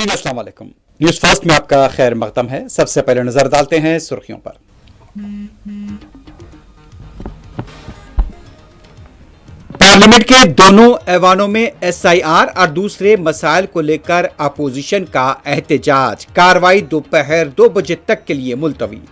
नाज़रीन अस्सलाम वालेकुम। न्यूज़ फर्स्ट में आपका खैर मकदम है। सबसे पहले नजर डालते हैं सुर्खियों पर। पार्लियामेंट के दोनों ऐवानों में एसआईआर और दूसरे मसाइल को लेकर अपोजिशन का एहतजाज। कार्रवाई दोपहर 2 बजे तक के लिए मुलतवी।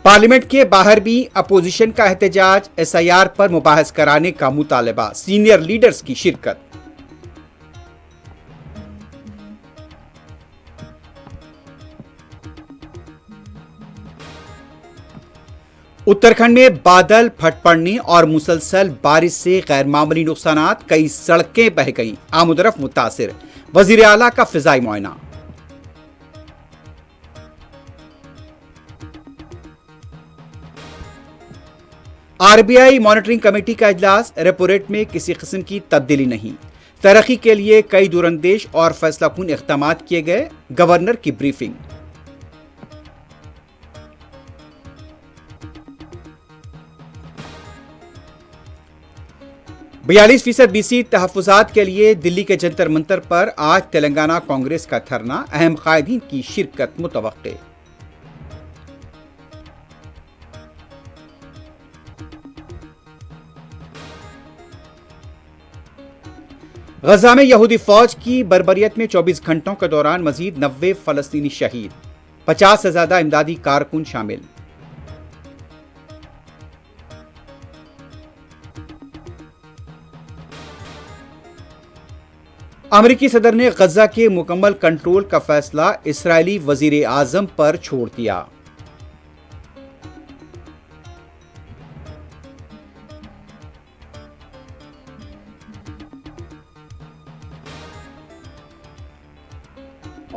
पार्लियामेंट के बाहर भी अपोजिशन का एहतजाज। एसआईआर पर मुबाहस कराने का मुतालबा। सीनियर लीडर्स की शिरकत। उत्तराखंड में बादल फट पड़ने और मुसलसल बारिश से गैरमामूली नुकसानात। कई सड़कें बह गईं, आमदोरफ्त मुतासिर। वजीर आला का फिजाई मुआयना। आरबीआई मॉनिटरिंग कमेटी का इजलास। रेपो रेट में किसी किस्म की तब्दीली नहीं। तरक्की के लिए कई दूरंदेश और फैसलाकुन इक़दाम किए गए। गवर्नर की ब्रीफिंग। %42 बीसी तहफ़्फ़ुज़ात के लिए दिल्ली के जंतर मंतर पर आज तेलंगाना कांग्रेस का धरना। अहम कायदीन की शिरकत मुतवक्के। गजा में यहूदी फौज की बर्बरियत में 24 घंटों के दौरान मजीद 90 फलस्तीनी शहीद। 50 से ज्यादा इमदादी कारकुन शामिल। अमेरिकी सदर ने गजा के मुकम्मल कंट्रोल का फैसला इसराइली वजीर आजम पर छोड़ दिया।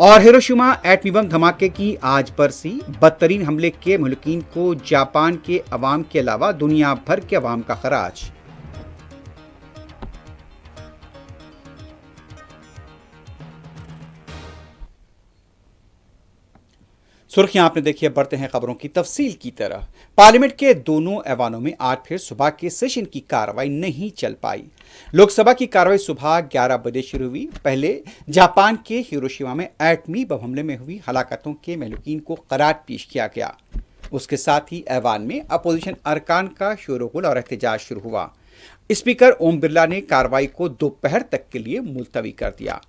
और हिरोशिमा एटमी बम धमाके की आज बरसी। बदतरीन हमले के मुल्कीन को जापान के अवाम के अलावा दुनिया भर के अवाम का खराज। सुर्खियां आपने देखी है, बढ़ते हैं खबरों की तफसील की तरह। पार्लियामेंट के दोनों ऐवानों में आज फिर सुबह के सेशन की कार्रवाई नहीं चल पाई। लोकसभा की कार्रवाई सुबह 11 बजे शुरू हुई। पहले जापान के हिरोशिमा में एटमी बम हमले में हुई हलाकतों के महलूकीन को करार पेश किया गया। उसके साथ ही ऐवान में अपोजिशन अरकान का शोरगुल और एहतजाज शुरू हुआ। स्पीकर ओम बिरला ने कार्रवाई को दोपहर तक के लिए मुलतवी कर दिया।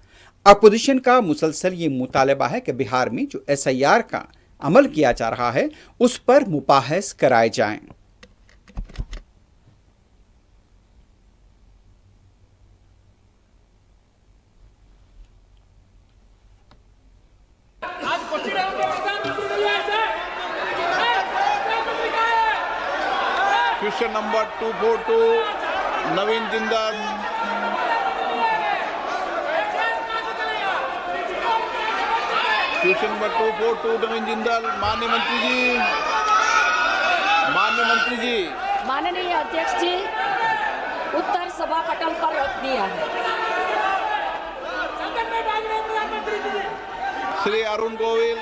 अपोजिशन का मुसलसल ये मुतालबा है कि बिहार में जो एसआईआर का अमल किया जा रहा है उस पर मुबाहस कराए जाएं। क्वेश्चन नंबर 242 नवीन जिंदाल। क्वेश्चन नंबर 242 नवीन जिंदाल। माननीय मंत्री जी, माननीय अध्यक्ष जी, उत्तर सभा पटल पर रख दिया है। श्री अरुण गोविल।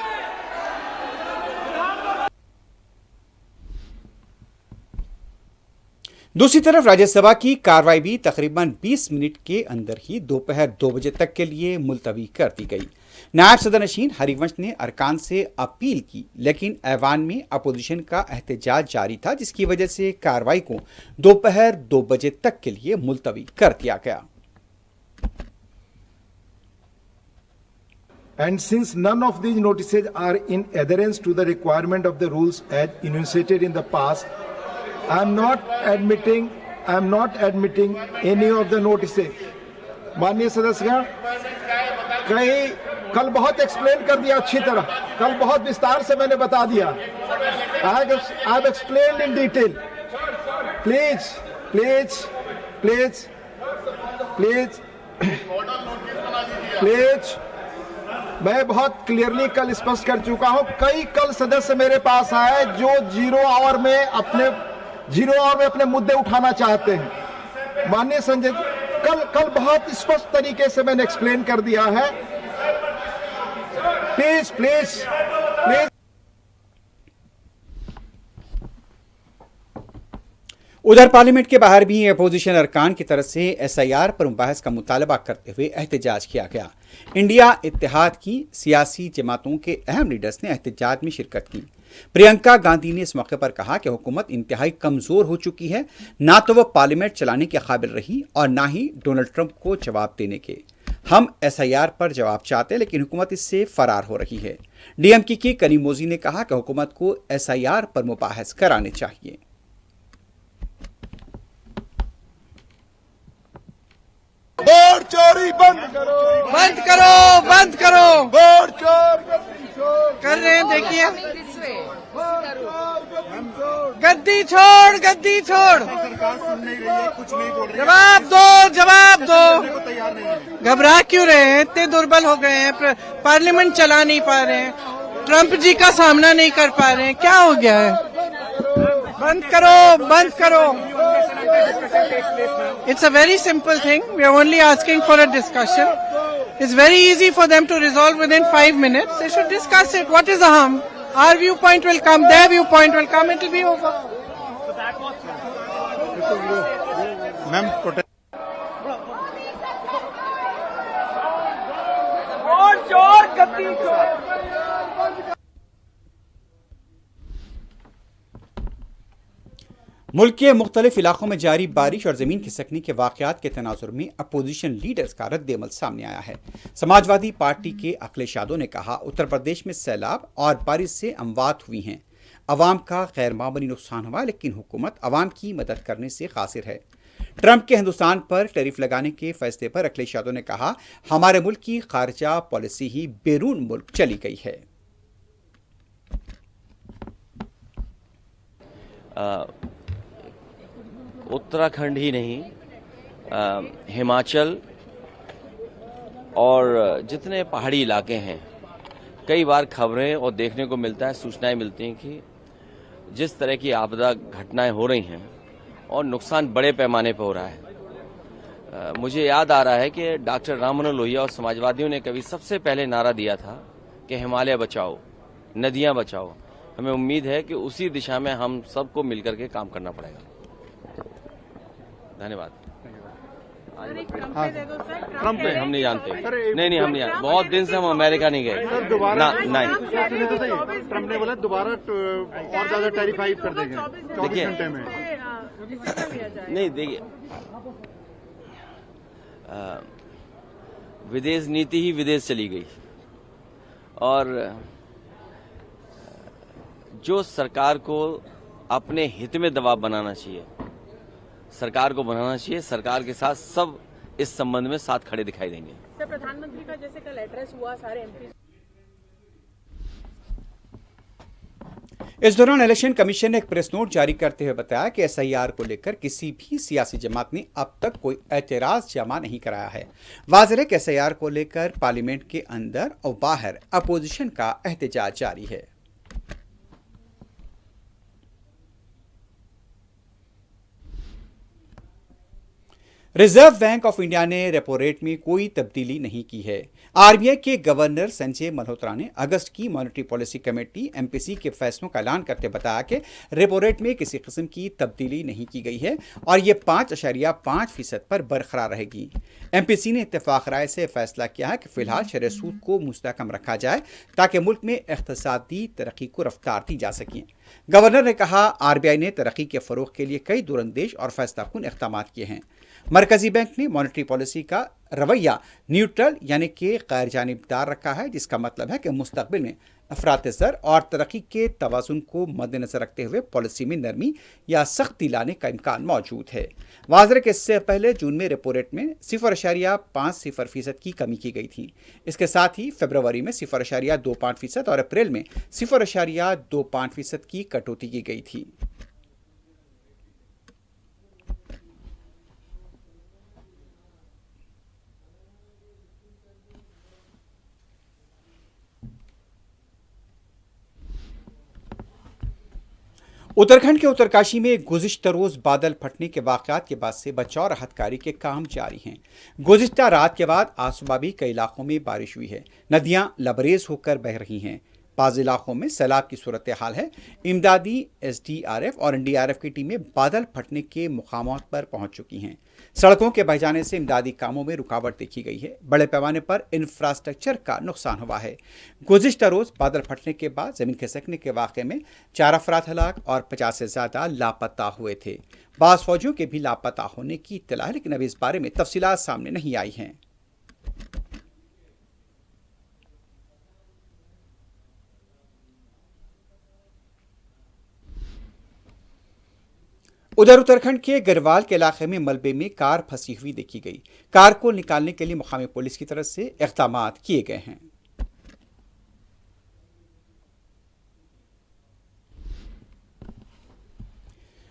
दूसरी तरफ राज्यसभा की कार्रवाई भी तकरीबन 20 मिनट के अंदर ही दोपहर 2 बजे तक के लिए मुलतवी कर दी गई। नायब सदर नशीन हरिवंश ने अरकान से अपील की, लेकिन ऐवान में अपोजिशन का एहतजाज जारी था, जिसकी वजह से कार्रवाई को दोपहर 2 बजे तक के लिए मुलतवी कर दिया गया। And since none of these notices are in adherence to the requirement of the rules as enunciated in the past, I am not admitting any of the notices. माननीय सदस्यगण, कल बहुत एक्सप्लेन कर दिया अच्छी तरह, कल बहुत विस्तार से मैंने बता दिया। I have explained in detail. Please, मैं बहुत क्लियरली कल स्पष्ट कर चुका हूं। कई कल सदस्य मेरे पास आए जो जीरो आवर में अपने मुद्दे उठाना चाहते हैं। माननीय संजय, कल बहुत स्पष्ट तरीके से मैंने एक्सप्लेन कर दिया है। प्लीज उधर पार्लियामेंट के बाहर भी अपोजिशन अरकान की तरफ से एसआईआर पर मुबाहस का मुतालबा करते हुए एहतजाज किया गया। इंडिया इत्तेहाद की सियासी जमातों के अहम लीडर्स ने एहतजाज में शिरकत की। प्रियंका गांधी ने इस मौके पर कहा कि हुकूमत इंतहाई कमजोर हो चुकी है, ना तो वह पार्लियामेंट चलाने के काबिल रही और ना ही डोनाल्ड ट्रंप को जवाब देने के। हम एसआईआर पर जवाब चाहते हैं लेकिन हुकूमत इससे फरार हो रही है। डीएमके की कनीमोजी ने कहा कि हुकूमत को एसआईआर पर मुबाहस कराने चाहिए। वोट चोरी बंद करो, बंद करो, बंद करो। वोट चोर गद्दी छोड़, कर रहे हैं, देखिए। वोट चोर गद्दी छोड़। गद्दी छोड़, गद्दी छोड़। सरकार सुन नहीं रही है, कुछ नहीं बोल रही है, जवाब दो, जवाब दो। को तैयार नहीं है। घबरा क्यों रहे हैं? इतने दुर्बल हो गए हैं, पार्लियामेंट चला नहीं पा रहे हैं, ट्रंप जी का सामना नहीं कर पा रहे हैं, क्या हो गया है? बंद करो, बंद करो। It's a very simple thing. We are only asking for a discussion. It's very easy for them to resolve within 5 minutes. They should discuss it. What is the harm? Our viewpoint will come, their viewpoint will come, it will be over. Ma'am protest मुल्क के मुख्तलिफ इलाकों में जारी बारिश और जमीन खिसकने के वाकयात के तनाजुर में अपोजिशन लीडर्स का रद्द-ए-अमल सामने आया है। समाजवादी पार्टी के अखिलेश यादव ने कहा, उत्तर प्रदेश में सैलाब और बारिश से अमवात हुई हैं, अवाम का गैर मामूली नुकसान हुआ, लेकिन हुकूमत अवाम की मदद करने से कासिर है। ट्रंप के हिंदुस्तान पर टैरिफ लगाने के फैसले पर अखिलेश यादव ने कहा, हमारे मुल्क की खारजा पॉलिसी ही बैरून मुल्क चली गई है। उत्तराखंड ही नहीं, हिमाचल और जितने पहाड़ी इलाके हैं, कई बार खबरें और देखने को मिलता है, सूचनाएं मिलती हैं कि जिस तरह की आपदा घटनाएं हो रही हैं और नुकसान बड़े पैमाने पर हो रहा है। मुझे याद आ रहा है कि डॉक्टर राम मनोहर लोहिया और समाजवादियों ने कभी सबसे पहले नारा दिया था कि हिमालय बचाओ, नदियां बचाओ। हमें उम्मीद है कि उसी दिशा में हम सबको मिलकर के काम करना पड़ेगा। धन्यवाद। ट्रंप पे हम नहीं जानते, नहीं हम नहीं जानते, बहुत दिन से हम अमेरिका नहीं गए। सर दोबारा नहीं, ट्रंप ने बोला दोबारा और ज्यादा टैरिफ हाइक कर देंगे 24 घंटे में। नहीं, देखिए, विदेश नीति ही विदेश चली गई और जो सरकार को अपने हित में दबाव बनाना चाहिए, सरकार को बनाना चाहिए। सरकार के साथ सब इस संबंध में साथ खड़े दिखाई देंगे। सर, प्रधानमंत्री का जैसे कल एड्रेस हुआ सारे एमपी। इस दौरान इलेक्शन कमीशन ने एक प्रेस नोट जारी करते हुए बताया कि एसआईआर को लेकर किसी भी सियासी जमात ने अब तक कोई एतराज जमा नहीं कराया है। वाज़ेह है कि एसआईआर को लेकर पार्लियामेंट के अंदर और बाहर अपोजिशन का एहतजाज जारी है। रिजर्व बैंक ऑफ इंडिया ने रेपो रेट में कोई तब्दीली नहीं की है। आरबीआई के गवर्नर संजय मल्होत्रा ने अगस्त की मॉनेटरी पॉलिसी कमेटी एमपीसी के फैसलों का ऐलान करते बताया कि रेपो रेट में किसी किस्म की तब्दीली नहीं की गई है और ये 5.5% पर बरकरार रहेगी। एमपीसी ने इत्तेफाक राय से फैसला किया है कि फिलहाल शरह सूद को मुस्तहकम रखा जाए ताकि मुल्क में इक़्तिसादी तरक्की को रफ्तार दी जा सके। गवर्नर ने कहा, आरबीआई ने तरक्की के फरोग के लिए कई दूरंदेश और फैसलाकुन इक़दाम किए हैं। मरकजी बैंक ने मॉनेटरी पॉलिसी का रवैया न्यूट्रल यानी कि गैर जानिबदार रखा है, जिसका मतलब है कि मुस्तकबिल में अफरात ज़र और तरक्की के तवाज़ुन को मद्देनजर रखते हुए पॉलिसी में नरमी या सख्ती लाने का इम्कान मौजूद है। वाज़ेह है कि इससे पहले जून में रेपो रेट में 0.50% की कमी की गई थी। इसके साथ ही फरवरी में 0.25% और अप्रैल में 0.25% की कटौती की गई थी। उत्तराखंड के उत्तरकाशी में गुज़िश्ता रोज बादल फटने के वाक़यात के बाद से बचाव और राहत कार्य के काम जारी हैं। गुज़िश्ता रात के बाद आज सुबह भी कई इलाकों में बारिश हुई है। नदियां लबरेज होकर बह रही हैं। बाज़ इलाकों में सैलाब की सूरत हाल है। इमदादी SDRF और NDRF की टीमें बादल फटने के मुकामात पर पहुंच चुकी हैं। सड़कों के बह जाने से इमदादी कामों में रुकावट देखी गई है। बड़े पैमाने पर इंफ्रास्ट्रक्चर का नुकसान हुआ है। गुज़िश्ता रोज बादल फटने के बाद जमीन खिसकने के वाक़े में 4 अफराद हलाक और 50 से ज़्यादा लापता हुए थे। बाज़ फौजियों के भी लापता होने की इत्तला है, लेकिन अभी इस बारे में तफसीलात सामने नहीं आई हैं। उधर उत्तराखंड के गढ़वाल के इलाके में मलबे में कार फंसी हुई देखी गई। कार को निकालने के लिए मुकामी पुलिस की तरफ से इक़दाम किए गए हैं।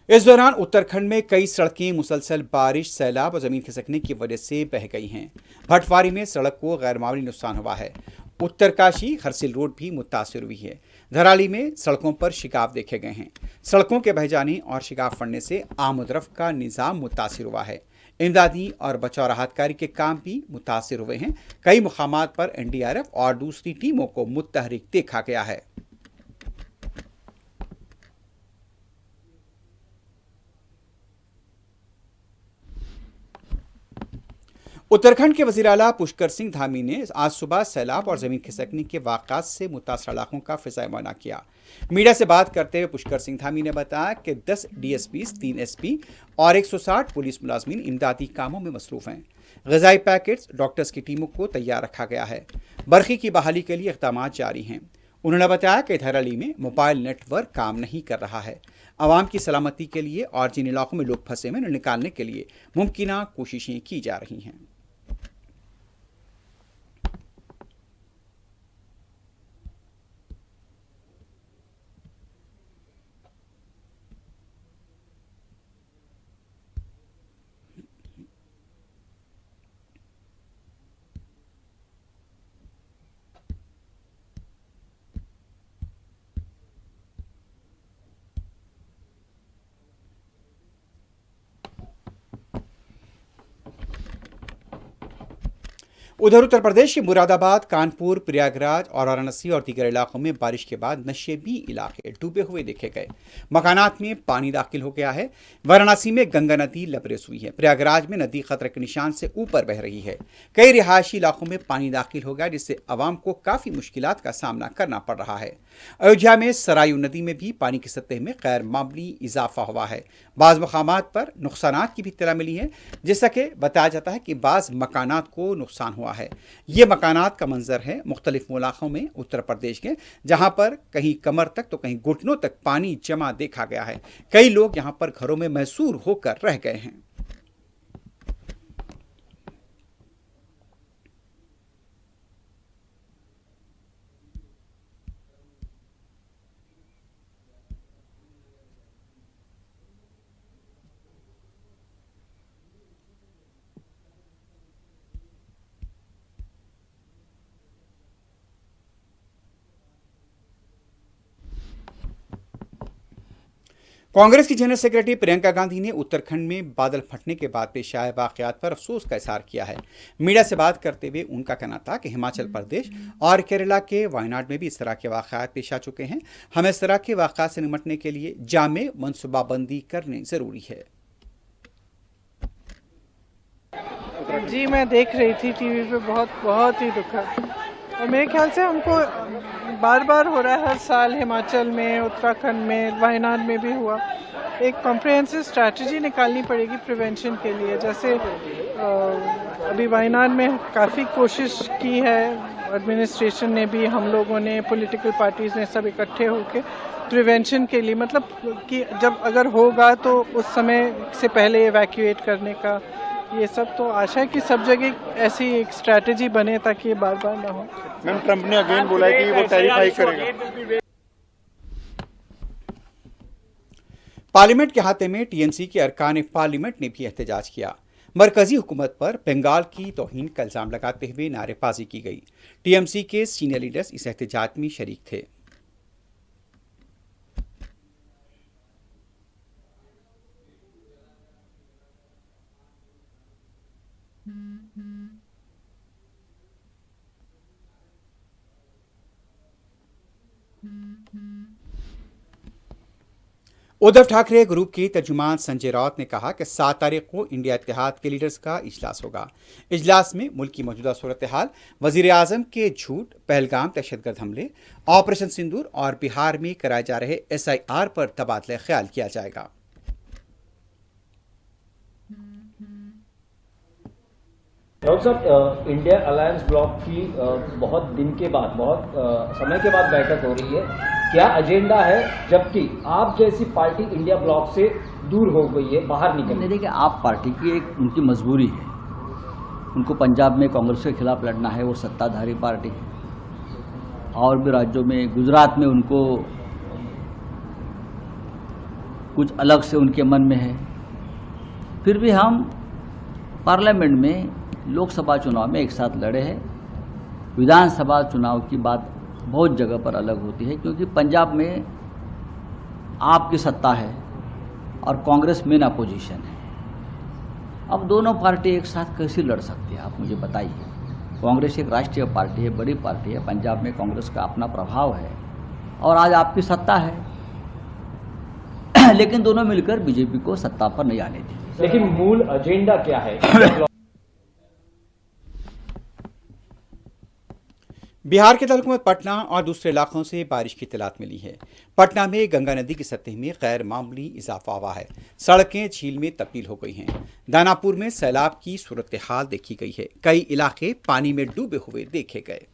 इस दौरान उत्तराखंड में कई सड़कें मुसलसल बारिश, सैलाब और जमीन खिसकने की वजह से बह गई हैं। भटवारी में सड़क को गैरमामूली नुकसान हुआ है। उत्तरकाशी हरसिल रोड भी मुतासिर हुई है। धराली में सड़कों पर शिकाफ देखे गए हैं। सड़कों के बह जाने और शिकाफ पड़ने से आमदरफ्त का निज़ाम मुतासिर हुआ है। इमदादी और बचाव राहत कार्य के काम भी मुतासिर हुए हैं। कई मुकामात पर NDRF और दूसरी टीमों को मुतहरिक देखा गया है। उत्तराखंड के वज़ीर आला पुष्कर सिंह धामी ने आज सुबह सैलाब और जमीन खिसकने के वाक़ात से मुतासर इलाकों का फ़िज़ाए मुआयना किया। मीडिया से बात करते हुए पुष्कर सिंह धामी ने बताया कि 10 DSPs, 3 SP और 160 पुलिस मुलाजमीन इमदादी कामों में मसरूफ़ हैं। ग़िज़ाई पैकेट्स, डॉक्टर्स की टीमों को तैयार रखा गया है। बरक़ी की बहाली के लिए इक़दाम जारी हैं। उन्होंने बताया कि धराली में मोबाइल नेटवर्क काम नहीं कर रहा है। आवाम की सलामती के लिए और जिन इलाकों में लोग फंसे हुए उन्हें निकालने के लिए मुमकिन कोशिशें की जा रही हैं। उधर उत्तर प्रदेश के मुरादाबाद, कानपुर, प्रयागराज और वाराणसी और दीगर इलाकों में बारिश के बाद नशेबी इलाके डूबे हुए देखे गए। मकानात में पानी दाखिल हो गया है। वाराणसी में गंगा नदी लबरेज हुई है। प्रयागराज में नदी खतरे के निशान से ऊपर बह रही है। कई रिहायशी इलाकों में पानी दाखिल हो गया, जिससे आवाम को काफ़ी मुश्किलात का सामना करना पड़ रहा है। अयोध्या में सरायू नदी में भी पानी की सतह में गैर मामूली इजाफा हुआ है। बाज़ मकामात पर नुकसानात की भी इत्तला मिली है, जैसा कि बताया जाता है कि बाज़ मकानात को नुकसान हुआ है। ये मकानात का मंजर है मुख्तलिफ इलाकों में उत्तर प्रदेश के, जहां पर कहीं कमर तक तो कहीं घुटनों तक पानी जमा देखा गया है। कई लोग यहां पर घरों में महसूर होकर रह गए हैं। कांग्रेस की जनरल सेक्रेटरी प्रियंका गांधी ने उत्तराखंड में बादल फटने के बाद पेश आए वाकयात पर अफसोस का इजहार किया है। मीडिया से बात करते हुए उनका कहना था कि हिमाचल प्रदेश और केरला के वायनाड में भी इस तरह के वाकयात पेश आ चुके हैं। हमें इस तरह के वाकयात से निपटने के लिए जामे मनसूबाबंदी करनी जरूरी है। जी, मैं देख रही थी टीवी पे, बहुत ही दुखद, और मेरे ख्याल से हमको बार बार हो रहा है। हर साल हिमाचल में, उत्तराखंड में, वायनाड में भी हुआ। एक कॉम्प्रिहेंसिव स्ट्रैटेजी निकालनी पड़ेगी प्रिवेंशन के लिए। जैसे अभी वायनाड में काफ़ी कोशिश की है एडमिनिस्ट्रेशन ने भी, हम लोगों ने, पॉलिटिकल पार्टीज़ ने, सब इकट्ठे होकर प्रिवेंशन के लिए, मतलब कि जब अगर होगा तो उस समय से पहले इवैक्यूएट करने का, ये सब। तो आशा है कि सब जगह ऐसी एक स्ट्रैटेजी बने ताकि ये बार बार ना हो। मैम, ट्रंप ने अगेन बोला है कि वो टैरिफ हाइक करेगा। पार्लियामेंट के हाथे में TMC के अरकान पार्लियामेंट ने भी एहतजाज किया। मरकजी हुकूमत पर बंगाल की तौहीन का इल्ज़ाम लगाते हुए नारेबाजी की गई। TMC के सीनियर लीडर्स इस एहतजाज में शरीक थे। उद्धव ठाकरे ग्रुप के तर्जुमान संजय राउत ने कहा कि 7 तारीख को इंडिया इत्तेहाद के लीडर्स का इजलास होगा। इजलास में मुल्क की मौजूदा सूरत हाल, वजीर आजम के झूठ, पहलगाम दहशतगर्द हमले, ऑपरेशन सिंदूर और बिहार में कराए जा रहे SIR पर तबादला ख्याल किया जाएगा। राउत साहब, इंडिया अलायंस ब्लॉक की बहुत दिन के बाद, बहुत समय के बाद बैठक हो रही है। क्या एजेंडा है, जबकि आप जैसी पार्टी इंडिया ब्लॉक से दूर हो गई है, बाहर निकल? देखिए, आप पार्टी की एक उनकी मजबूरी है। उनको पंजाब में कांग्रेस के खिलाफ लड़ना है, वो सत्ताधारी पार्टी है। और भी राज्यों में, गुजरात में उनको कुछ अलग से उनके मन में है। फिर भी हम पार्लियामेंट में लोकसभा चुनाव में एक साथ लड़े हैं। विधानसभा चुनाव की बात बहुत जगह पर अलग होती है, क्योंकि पंजाब में आपकी सत्ता है और कांग्रेस मेन अपोजिशन है। अब दोनों पार्टी एक साथ कैसे लड़ सकती है, आप मुझे बताइए। कांग्रेस एक राष्ट्रीय पार्टी है, बड़ी पार्टी है, पंजाब में कांग्रेस का अपना प्रभाव है और आज आपकी सत्ता है, लेकिन दोनों मिलकर बीजेपी को सत्ता पर नहीं आने देंगे। लेकिन मूल एजेंडा क्या है? बिहार के तलकुमत पटना और दूसरे इलाकों से बारिश की इत्तलात मिली है। पटना में गंगा नदी की सतह में गैर मामूली इजाफा हुआ है। सड़कें झील में तब्दील हो गई हैं। दानापुर में सैलाब की सूरत हाल देखी गई है। कई इलाके पानी में डूबे हुए देखे गए।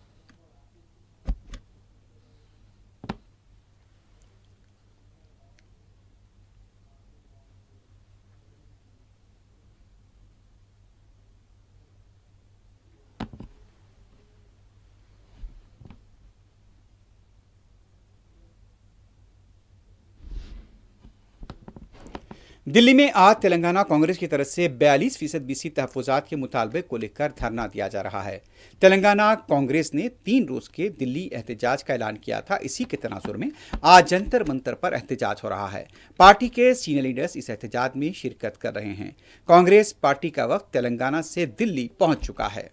दिल्ली में आज तेलंगाना कांग्रेस की तरफ से 42% BC तहफुजात के मुतालबे को लेकर धरना दिया जा रहा है। तेलंगाना कांग्रेस ने 3 रोज के दिल्ली एहतजाज का ऐलान किया था। इसी के तनासुर में आज जंतर मंतर पर एहतजाज हो रहा है। पार्टी के सीनियर लीडर्स इस एहतजाज में शिरकत कर रहे हैं। कांग्रेस पार्टी का वक्त तेलंगाना से दिल्ली पहुंच चुका है।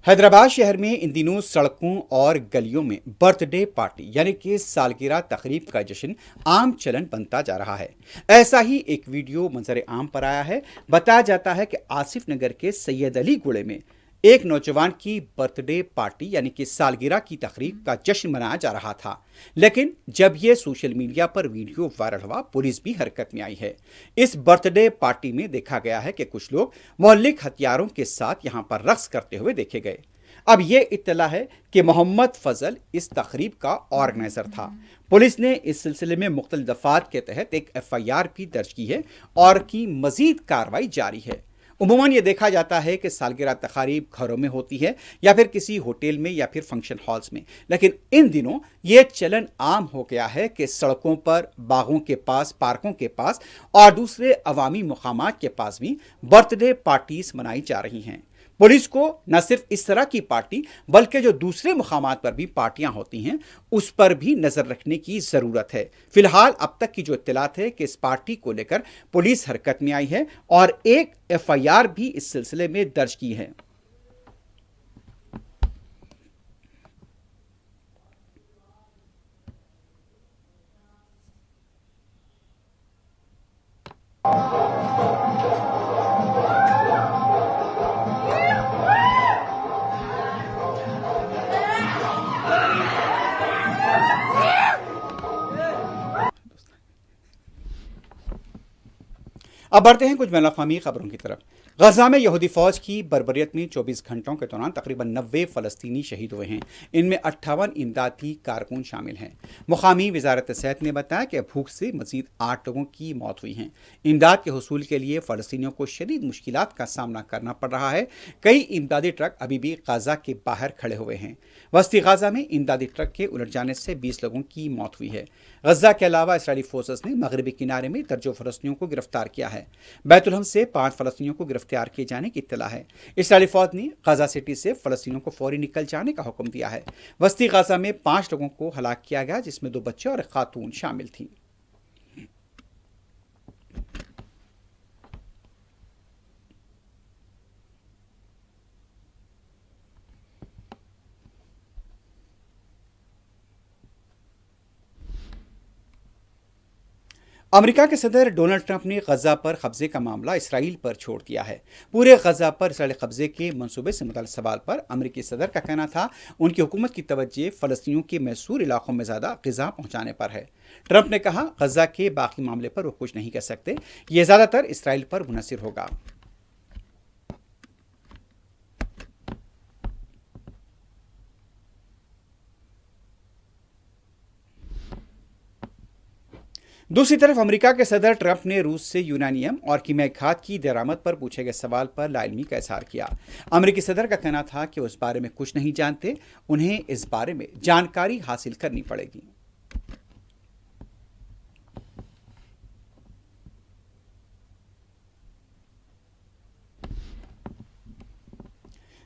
हैदराबाद शहर में इन दिनों सड़कों और गलियों में बर्थडे पार्टी यानी कि सालगिरह तकरीब का जश्न आम चलन बनता जा रहा है। ऐसा ही एक वीडियो मंजर आम पर आया है। बताया जाता है कि आसिफ नगर के सैयद अली गुड़े में एक नौजवान की बर्थडे पार्टी यानी कि सालगिरह की तकरीब का जश्न मनाया जा रहा था, लेकिन जब यह सोशल मीडिया पर वीडियो वायरल हुआ, पुलिस भी हरकत में आई है। इस बर्थडे पार्टी में देखा गया है कि कुछ लोग मोहल्लिक हथियारों के साथ यहां पर रक्स करते हुए देखे गए। अब यह इत्तला है कि मोहम्मद फजल इस तकरीब का ऑर्गेनाइजर था। पुलिस ने इस सिलसिले में मुख्तलिफ दफात के तहत एक FIR भी दर्ज की है और की मजीद कार्रवाई जारी है। उमूमन ये देखा जाता है कि सालगिरह तकारीब घरों में होती है या फिर किसी होटल में या फिर फंक्शन हॉल्स में, लेकिन इन दिनों ये चलन आम हो गया है कि सड़कों पर, बागों के पास, पार्कों के पास और दूसरे अवामी मुकामात के पास भी बर्थडे पार्टीज मनाई जा रही हैं। पुलिस को न सिर्फ इस तरह की पार्टी बल्कि जो दूसरे मुकामात पर भी पार्टियां होती हैं उस पर भी नजर रखने की जरूरत है। फिलहाल अब तक की जो इत्तलात है कि इस पार्टी को लेकर पुलिस हरकत में आई है और एक FIR भी इस सिलसिले में दर्ज की है। अब बढ़ते हैं कुछ बैनुल-अक़वामी खबरों की तरफ। गजा में यहूदी फौज की बर्बरियत में 24 घंटों के दौरान तकरीबन 90 फ़लस्तीनी शहीद हुए हैं। इनमें 58 इमदादी कारकुन शामिल हैं। मुकामी वजारत सेहत ने बताया कि भूख से मजीद 8 लोगों की मौत हुई है। इमदाद के हुसूल के लिए फ़लस्तीनियों को शदीद मुश्किलात का सामना करना पड़ रहा है। कई इमदादी ट्रक अभी भी गजा के बाहर खड़े हुए हैं। वस्ती गजा में इमदादी ट्रक के उलट जाने से 20 लोगों की मौत हुई है। गजा के अलावा इसराइली फोर्सेस ने मगरबी किनारे में दर्जों फ़लस्तीनियों को गिरफ्तार किया है। है। बैतुलहम से 5 फलस्तीनियों को गिरफ्तार किए जाने की इत्तला है। इस्राइली फौज ने गाजा सिटी से फलस्तीनियों को फौरी निकल जाने का हुक्म दिया है। वस्ती गाजा में 5 लोगों को हलाक किया गया, जिसमें 2 बच्चे और एक खातून शामिल थी। अमेरिका के सदर डोनाल्ड ट्रंप ने गजा पर कब्जे का मामला इसराइल पर छोड़ दिया है। पूरे गजा पर इसराइली कब्जे के मंसूबे से मुताल्लिक सवाल पर अमेरिकी सदर का कहना था उनकी हुकूमत की तवज्जो फलस्तीनियों के मैसूर इलाकों में ज़्यादा ग़िज़ा पहुँचाने पर है। ट्रंप ने कहा, गजा के बाकी मामले पर वो कुछ नहीं कह सकते, ये ज़्यादातर इसराइल पर मुनहसर होगा। दूसरी तरफ अमेरिका के सदर ट्रंप ने रूस से यूरेनियम और कीमियाई खाद की दरामद पर पूछे गए सवाल पर लाइलमी का इजहार किया। अमेरिकी सदर का कहना था कि वो इस बारे में कुछ नहीं जानते, उन्हें इस बारे में जानकारी हासिल करनी पड़ेगी।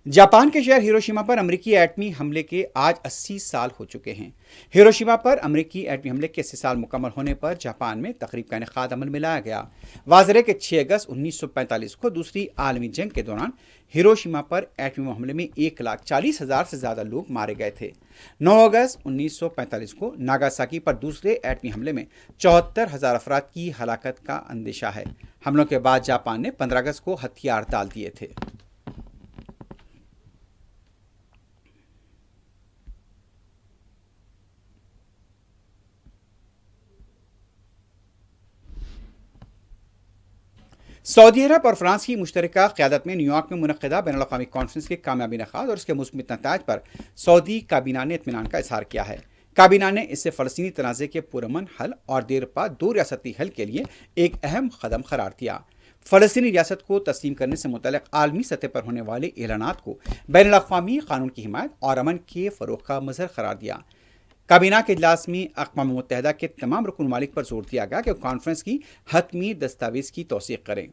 जापान के शहर हिरोशिमा पर अमेरिकी एटमी हमले के आज 80 साल हो चुके हैं। हिरोशिमा पर अमेरिकी एटमी हमले के 80 साल मुकम्मल होने पर जापान में तकरीब का इनेकाद अमल में लाया गया। वाज़ेह है कि 6 अगस्त 1945 को दूसरी आलमी जंग के दौरान हिरोशिमा पर एटमी हमले में 1,40,000 से ज़्यादा लोग मारे गए थे। 9 अगस्त 1945 को नागासाकी पर दूसरे एटमी हमले में 74,000 अफराद की हलाकत का अंदेशा है। हमलों के बाद जापान ने 15 अगस्त को हथियार डाल दिए थे। सऊदी अरब और फ्रांस की मुश्तरका क़यादत में न्यूयॉर्क में मुनक़्क़दा बैनुल अक़वामी कॉन्फ्रेंस के कामयाबी इनेक़ाद और इसके मुस्बत नताइज पर सऊदी काबीना ने इत्मीनान का इज़हार किया है। काबीना ने इससे फ़लस्तीनी तनाज़े के पुरअमन हल और देर बाद 2 रियासती हल के लिए एक अहम कदम करार दिया। फ़लस्तीनी रियासत को तस्लीम करने से मुतल्लिक़ आलमी सतह पर होने वाले ऐलानात को बैनुल अक़वामी क़ानून की हिमायत और अमन के फ़रोग़ का मज़हर करार दिया। काबीना के इजलास में अक़वाम मुत्तहिदा के तमाम रुकन ममालिक पर जोर दिया गया कि कॉन्फ्रेंस की हतमी दस्तावेज़ की तौसीक़ करें।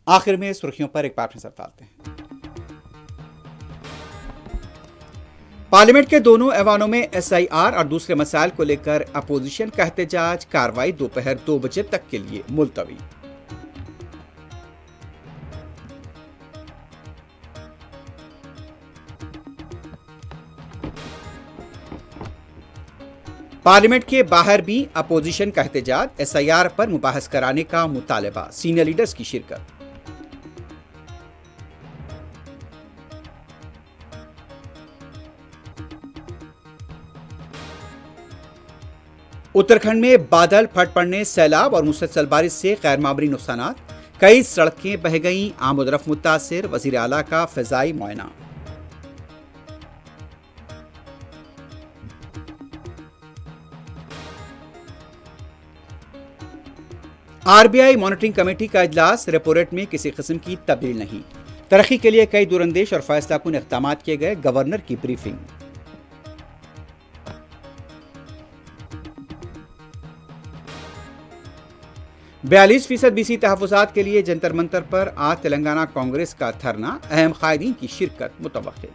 आखिर में सुर्खियों पर एक बार नजर डालते हैं। पार्लियामेंट के दोनों ऐवानों में SIR और दूसरे मसाइल को लेकर अपोजिशन का एहतजाज, कार्रवाई दोपहर 2 बजे तक के लिए मुलतवी। पार्लियामेंट के बाहर भी अपोजिशन का एहतजाज, SIR पर मुबाहस कराने का मुतालबा, सीनियर लीडर्स की शिरकत। उत्तराखंड में बादल फट पड़ने, सैलाब और मुसलसल बारिश से गैर मामूली नुकसानात, कई सड़कें बह गईं, आमदरफ्त मुतासिर, वज़ीर आला का फ़िज़ाई मुआयना। RBI मॉनिटरिंग कमेटी का इजलास, रेपो रेट में किसी किस्म की तब्दीली नहीं, तरक्की के लिए कई दूरंदेश और फैसलाकुन इक़दाम किए गए, गवर्नर की ब्रीफिंग। %42 BC तहफ़्फ़ुज़ात के लिए जंतर मंतर पर आज तेलंगाना कांग्रेस का धरना, अहम क़ायदीन की शिरकत मुतवक्किल।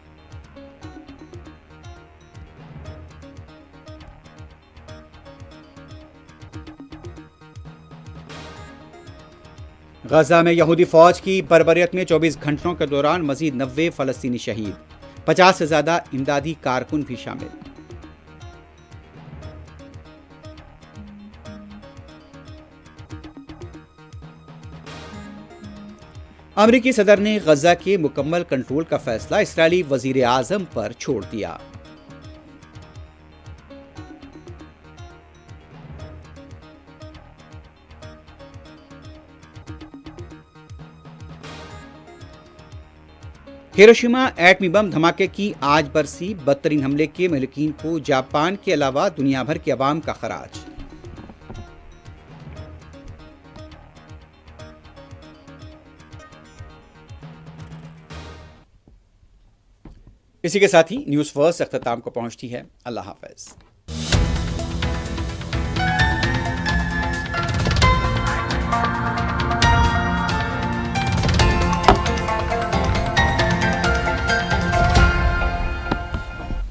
गजा में यहूदी फौज की बर्बरियत में 24 घंटों के दौरान मजीद 90 फ़लस्तीनी शहीद, 50 से ज़्यादा इमदादी कारकुन भी शामिल। अमेरिकी सदर ने गजा के मुकम्मल कंट्रोल का फैसला इस्राएली वजीर आज़म पर छोड़ दिया। हिरोशिमा एटमी बम धमाके की आज बरसी, बदतरीन हमले के महलूकीन को जापान के अलावा दुनिया भर के अवाम का खराज। इसी के साथ ही न्यूज़ फर्स्ट अख्ताम को पहुंचती है। अल्लाह हाफ़िज़।